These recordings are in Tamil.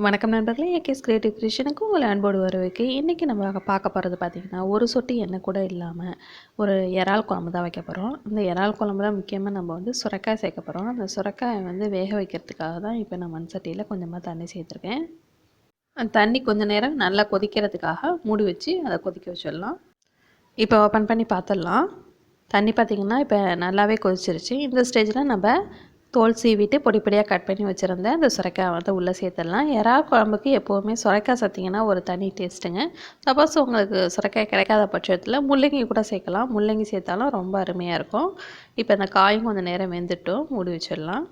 வணக்கம் நண்பர்களே, ஏகேஎஸ் கிரியேட்டிவ் கிரியேஷனுக்கு உங்களை அன்போடு வரவேற்கு. இன்றைக்கி நம்ம பார்க்க போகிறது பார்த்திங்கன்னா, ஒரு சொட்டு எண்ணெய் கூட இல்லாமல் ஒரு இறால் குழம்பு தான் வைக்க போகிறோம். இந்த இறால் குழம்புல முக்கியமாக நம்ம வந்து சுரைக்காய் சேர்க்க போகிறோம். அந்த சுரைக்காயை வந்து வேக வைக்கிறதுக்காக தான் இப்போ நான் மண் சட்டியில் கொஞ்சமாக தண்ணி சேர்த்துருக்கேன். அந்த தண்ணி கொஞ்சம் நேரம் நல்லா கொதிக்கிறதுக்காக மூடி வச்சு அதை கொதிக்க வச்சிடலாம். இப்போ ஓப்பன் பண்ணி பார்த்துடலாம். தண்ணி பார்த்திங்கன்னா இப்போ நல்லாவே கொதிச்சிருச்சு. இந்த ஸ்டேஜில் நம்ம தோல் சீவிட்டு பொடி பொடியாக கட் பண்ணி வச்சுருந்தேன் அந்த சுரைக்காய் வந்து உள்ளே சேர்த்துடலாம். இறால் குழம்புக்கு எப்போவுமே சுரைக்காய் சேர்த்திங்கன்னா ஒரு தனி டேஸ்ட்டுங்க. சப்போஸ் உங்களுக்கு சுரைக்காய் கிடைக்காத பட்சத்தில் முள்ளங்கி கூட சேர்க்கலாம். முள்ளங்கி சேர்த்தாலும் ரொம்ப அருமையாக இருக்கும். இப்போ இந்த காயும் கொஞ்சம் நேரம் வெந்துட்டும் மூடி வச்சிடலாம்.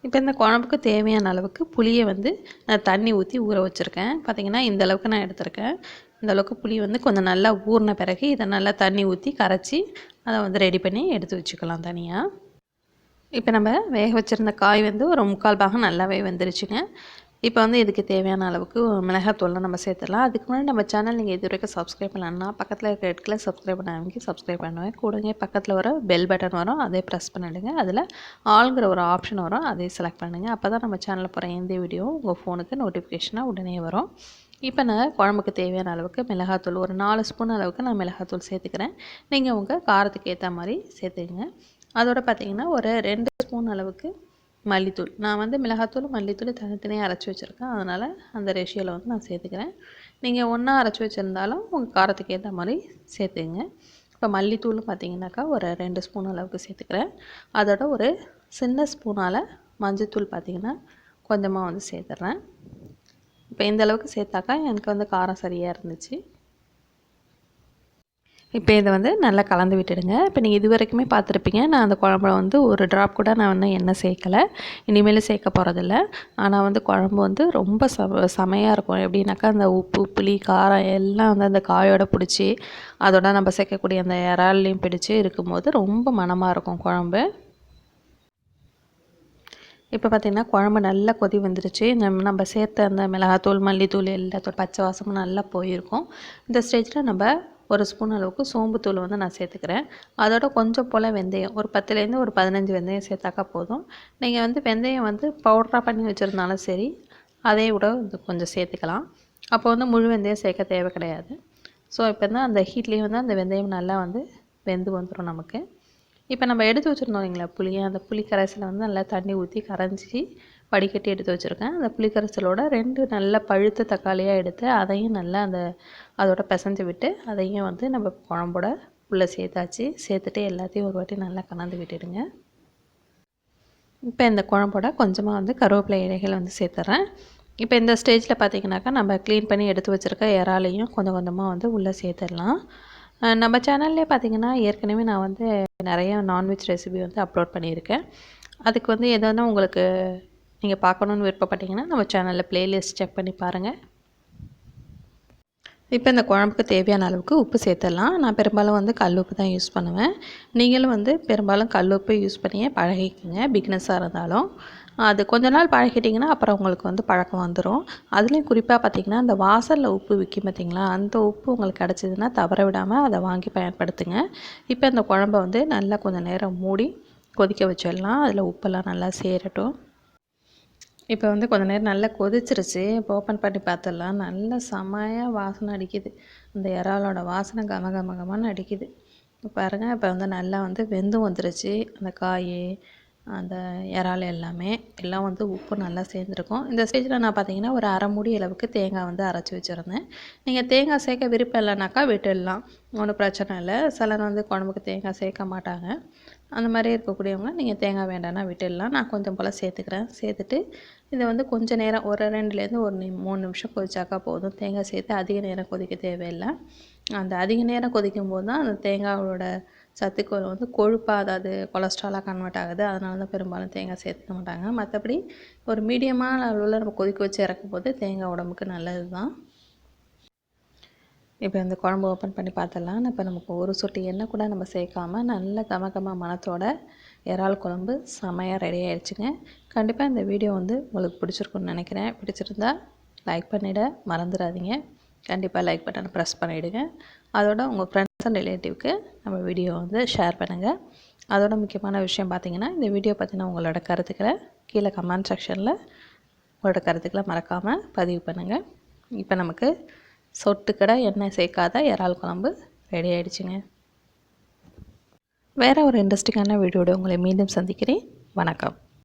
இப்போ இந்த குழம்புக்கு தேவையான அளவுக்கு புளியை வந்து நான் தண்ணி ஊற்றி ஊற வச்சுருக்கேன். பார்த்திங்கன்னா இந்த அளவுக்கு நான் எடுத்திருக்கேன். இந்த அளவுக்கு புளி வந்து கொஞ்சம் நல்லா ஊறின பிறகு இதை நல்லா தண்ணி ஊற்றி கரைச்சி அதை வந்து ரெடி பண்ணி எடுத்து வச்சுக்கலாம் தனியாக. இப்போ நம்ம வேக வச்சுருந்த காய் வந்து ஒரு 3/4 பாகம் நல்லாவே வெந்துருச்சுங்க. இப்போ வந்து இதுக்கு தேவையான அளவுக்கு மிளகாத்தூள்லாம் நம்ம சேர்த்துடலாம். அதுக்கு முன்னாடி நம்ம சேனல் நீங்கள் இது வரைக்கும் சப்ஸ்கிரைப் பண்ணலன்னா பக்கத்தில் இருக்க ரெட் கலர் சப்ஸ்கிரைப் பண்ணாமல் சப்ஸ்கிரைப் பண்ணுவேன். கூடங்க பக்கத்தில் வர பெல் பட்டன் வரும், அதே ப்ரெஸ் பண்ணிவிடுங்க. அதில் ஆளுங்கிற ஒரு ஆப்ஷன் வரும், அதே செலக்ட் பண்ணுங்கள். அப்போ தான் நம்ம சேனலில் போகிற எந்த வீடியோவும் உங்கள் ஃபோனுக்கு நோட்டிஃபிகேஷனாக உடனே வரும். இப்போ நான் குழம்புக்கு தேவையான அளவுக்கு மிளகாத்தூள் ஒரு 4 ஸ்பூன் அளவுக்கு நான் மிளகாத்தூள் சேர்த்துக்கிறேன். நீங்கள் உங்கள் காரத்துக்கு ஏற்ற மாதிரி சேர்த்துக்குங்க. அதோடு பார்த்திங்கன்னா ஒரு 2 ஸ்பூன் அளவுக்கு மல்லித்தூள். நான் வந்து மிளகாத்தூள் மல்லித்தூள் தனித்தனியாக அரைச்சி வச்சுருக்கேன். அதனால் அந்த ரேஷியோவில் வந்து நான் சேர்த்துக்கிறேன். நீங்கள் ஒன்றா அரைச்சி வச்சுருந்தாலும் உங்கள் காரத்துக்கு ஏற்ற மாதிரி சேர்த்துங்க. இப்போ மல்லித்தூள் பார்த்திங்கனாக்கா ஒரு 2 ஸ்பூன் அளவுக்கு சேர்த்துக்கிறேன். அதோட ஒரு சின்ன ஸ்பூனால் மஞ்சத்தூள் பார்த்திங்கன்னா கொஞ்சமாக வந்து சேர்த்துட்றேன். இப்போ இந்த அளவுக்கு சேர்த்தாக்கா எனக்கு வந்து காரம் சரியாக இருந்துச்சு. இப்போ இதை வந்து நல்லா கலந்து விட்டுடுங்க. இப்போ நீங்கள் இது வரைக்குமே பார்த்துருப்பீங்க, நான் அந்த குழம்புல வந்து ஒரு ட்ராப் கூட நான் இன்னும் எண்ணெய் சேர்க்கலை, இனிமேல் சேர்க்க போகிறதில்ல. ஆனால் வந்து குழம்பு வந்து ரொம்ப செமையாக இருக்கும். எப்படின்னாக்கா அந்த உப்பு புளி காரம் எல்லாம் வந்து அந்த காயோட பிடிச்சி அதோட நம்ம சேர்க்கக்கூடிய அந்த இறால்லையும் பிடிச்சி இருக்கும்போது ரொம்ப மணமாக இருக்கும் குழம்பு. இப்போ பார்த்திங்கன்னா குழம்பு நல்லா கொதி வந்துருச்சு. நம்ம சேர்த்த அந்த மிளகாத்தூள் மல்லித்தூள் எல்லாத்தோட பச்சை வாசமும் நல்லா போயிருக்கும். இந்த ஸ்டேஜில் நம்ம ஒரு ஸ்பூன் அளவுக்கு சோம்புத்தூள் வந்து நான் சேர்த்துக்கிறேன். அதோட கொஞ்சம் போல் வெந்தயம் ஒரு 10லேருந்து ஒரு 15 வெந்தயம் சேர்த்தாக்கா போதும். நீங்கள் வந்து வெந்தயம் வந்து பவுடராக பண்ணி வச்சுருந்தாலும் சரி, அதே விட வந்து கொஞ்சம் சேர்த்துக்கலாம். அப்போ வந்து முழு வெந்தயம் சேர்க்க தேவை கிடையாது. ஸோ இப்போ தான் அந்த ஹீட்லேயே வந்து அந்த வெந்தயம் நல்லா வந்து வெந்து வந்துடும் நமக்கு. இப்போ நம்ம எடுத்து வச்சுருந்தோம் இல்லைங்களா புளியை, அந்த புளி கரைசலை வந்து நல்லா தண்ணி ஊற்றி கரைஞ்சி வடிகட்டி எடுத்து வச்சுருக்கேன். அந்த புளி கரைசலோட 2 நல்ல பழுத்த தக்காளியாக எடுத்து அதையும் நல்லா அதோட பிசைஞ்சு விட்டு அதையும் வந்து நம்ம குழம்போட உள்ளே சேர்த்தாச்சு. சேர்த்துட்டு எல்லாத்தையும் ஒரு வாட்டி நல்லா கலந்து விட்டுடுங்க. இப்போ இந்த குழம்போட கொஞ்சமாக வந்து கருவேப்பிலை இலைகள் வந்து சேர்த்துறேன். இப்போ இந்த ஸ்டேஜில் பார்த்திங்கனாக்கா நம்ம க்ளீன் பண்ணி எடுத்து வச்சுருக்க இறாலையும் கொஞ்சம் கொஞ்சமாக வந்து உள்ளே சேர்த்துடலாம். நம்ம சேனல்லே பார்த்திங்கன்னா ஏற்கனவே நான் வந்து நிறைய நான்வெஜ் ரெசிபி வந்து அப்லோட் பண்ணியிருக்கேன். அதுக்கு வந்து எதுனா உங்களுக்கு நீங்கள் பார்க்கணுன்னு விருப்பப்பட்டீங்கன்னா நம்ம சேனலில் ப்ளேலிஸ்ட் செக் பண்ணி பாருங்கள். இப்போ இந்த குழம்புக்கு தேவையான அளவுக்கு உப்பு சேர்த்துடலாம். நான் பெரும்பாலும் வந்து கல் உப்பு தான் யூஸ் பண்ணுவேன். நீங்களும் வந்து பெரும்பாலும் கல் உப்பு யூஸ் பண்ணியே பழகிக்கங்க, பிகினஸாக இருந்தாலும். அது கொஞ்ச நாள் பழகிட்டிங்கன்னா அப்புறம் உங்களுக்கு வந்து பழக்கம் வந்துடும். அதுலேயும் குறிப்பாக பார்த்திங்கன்னா அந்த வாசலில் உப்பு விற்கும் பார்த்திங்களா, அந்த உப்பு உங்களுக்கு கிடச்சிதுன்னா தவற விடாமல் அதை வாங்கி பயன்படுத்துங்க. இப்போ இந்த குழம்பை வந்து நல்லா கொஞ்சம் நேரம் மூடி கொதிக்க வச்சிடலாம். அதில் உப்பெல்லாம் நல்லா சேரட்டும். இப்போ வந்து கொஞ்சம் நேரம் நல்லா கொதிச்சிருச்சு. இப்போ ஓப்பன் பண்ணி பார்த்துடலாம். நல்லா செமையாக வாசனை அடிக்குது. அந்த இறாலோட வாசனை கமகமகமான்னு அடிக்குது. பாருங்கள், இப்போ வந்து நல்லா வந்து வெந்தும் வந்துருச்சு. அந்த காய் அந்த இறால் எல்லாம் வந்து உப்பு நல்லா சேர்ந்துருக்கும். இந்த ஸ்டேஜில் நான் பார்த்திங்கன்னா ஒரு அரை மூடி அளவுக்கு தேங்காய் வந்து அரைச்சி வச்சுருந்தேன். நீங்கள் தேங்காய் சேர்க்க விருப்பம் இல்லைனாக்கா விட்டுடலாம், ஒன்றும் பிரச்சனை இல்லை. சிலர் வந்து குழம்புக்கு தேங்காய் சேர்க்க மாட்டாங்க. அந்த மாதிரி இருக்கக்கூடியவங்க நீங்கள் தேங்காய் வேண்டாம்னா விட்டுடலாம். நான் கொஞ்சம் போல் சேர்த்துக்கிறேன். சேர்த்துட்டு இதை வந்து கொஞ்சம் நேரம் ஒரு 2லேருந்து ஒரு 3 நிமிஷம் கொதிச்சாக்கா போதும். தேங்காய் சேர்த்து அதிக நேரம் கொதிக்க தேவையில்லை. அந்த அதிக நேரம் கொதிக்கும் போது தான் அந்த தேங்காயோட சத்துக்கள் வந்து கொழுப்பாக, அதாவது கொலஸ்ட்ராலாக கன்வெர்ட் ஆகுது. அதனால தான் பெரும்பாலும் தேங்காய் சேர்த்துக்க மாட்டாங்க. மற்றபடி ஒரு மீடியமான அளவில் நம்ம கொதிக்க வச்சு இறக்கும் போது தேங்காய் உடம்புக்கு நல்லது தான். இப்போ இந்த குழம்பு ஓப்பன் பண்ணி பார்த்துடலாம். இப்போ நமக்கு ஒரு சொட்டு எண்ணெய் கூட நம்ம சேர்க்காமல் நல்ல கமகம மணத்தோட இறால் குழம்பு செமையாக ரெடி ஆகிடுச்சுங்க. கண்டிப்பாக இந்த வீடியோ வந்து உங்களுக்கு பிடிச்சிருக்குன்னு நினைக்கிறேன். பிடிச்சிருந்தா லைக் பண்ணிவிட மறந்துடாதீங்க. கண்டிப்பாக லைக் பட்டனை ப்ரெஸ் பண்ணிவிடுங்க. அதோட உங்கள் ஃப்ரெண்ட்ஸ் அண்ட் ரிலேட்டிவ்க்கு நம்ம வீடியோ வந்து ஷேர் பண்ணுங்கள். அதோட முக்கியமான விஷயம் பார்த்திங்கன்னா, இந்த வீடியோ பற்றின உங்களோட கருத்துக்களை கீழே கமெண்ட் செக்ஷனில் உங்களோட கருத்துக்களை மறக்காமல் பதிவு பண்ணுங்கள். இப்போ நமக்கு சொட்டுக்கடை எண்ணெய் சேர்க்காத இறால் குழம்பு ரெடி ஆகிடுச்சுங்க. வேறு ஒரு இன்ட்ரெஸ்டிங்கான வீடியோட உங்களை மீண்டும் சந்திக்கிறேன். வணக்கம்.